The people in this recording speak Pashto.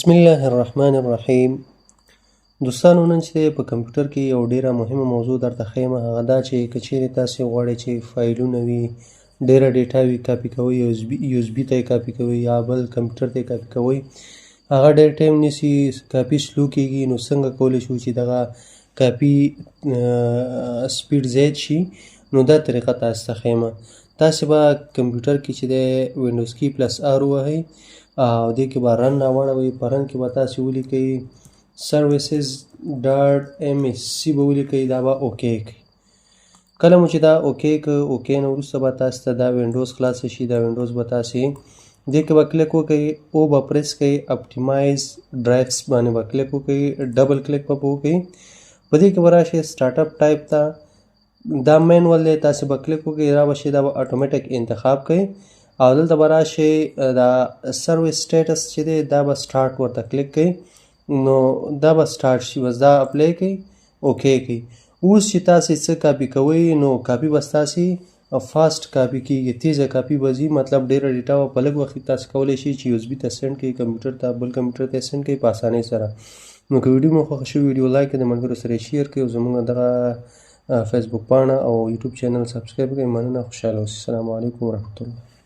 بسم الله الرحمن الرحیم. دوستانو، نن چې په کمپیوټر کې یو ډیره مهمه موضوع درته ښیم، هغه دا چې که چیرې تاسې غواړئ چې فایلونه وي، ډیره ډیټا وي، کاپي کوئ، یو اس بي ته یې کاپي کوئ یا بل کمپیوټر ته یې کاپي کوئ، هغه ډېر ټایم نیسي، کاپي سلو کېږي. نو څنګه کولی شو چې دغه کاپي سپیډ زیات شي؟ نو دا طریقه تاسو ته ښیمه. تاسې به کمپیوټر کې چې دی وینډوز کی پلس آر ووهئ او دې کې به رن راواړوئ. په رن کې به تاسې ولیکئ سروسز ډاټ ایم اس سی به ولیکئ، دا به اوکې کړئ. کله مو چې دا اوکې کړ، اوکې نه وروسته به تاسو ته دا وینډوز خلاصه شي. دا وینډوز به تاسې دې کې به کلیک وکړئ، او به پریس کړئ، اپټیمایز ډرایوز باندې به کلیک وکړئ، ډبل کلیک به وکړئ. په دې کې به راشئ سټارټ اپ ټایپ ته، دا مینول دی، تاسې به کلیک وکړئ، را به شي، دا به اټومیټک انتخاب کړئ او دلته به راشئ دا سروس سټیټس چې دی دا به سټارټ ورته کلیک کړئ. نو دا به سټارټ شي، بس دا اپلای کړئ، اوکې کړئ. اوس چې تاسې څه کاپي کوئ نو کاپي به ستاسې فاسټ کاپي کېږي، تیزه کاپي به ځي، مطلب ډېره ډیټا به په لږ وخت کې تاسې کولی شئ چې یو اس بي ته سینډ کړئ، کمپیوټر ته، بل کمپیوټر ته یې سینډ کړئ په اسانۍ سره. نو که ویډیو مو خوښه شوې ویډیو لایک کړئ، د ملګرو سره یې شیر کړئ او زموږ دغه فیسبوک پاڼه او یوټیوب چینل سبسکرایب کړئ. مننه، خوشحاله اوسئ. السلام علیکم ورحمة الله.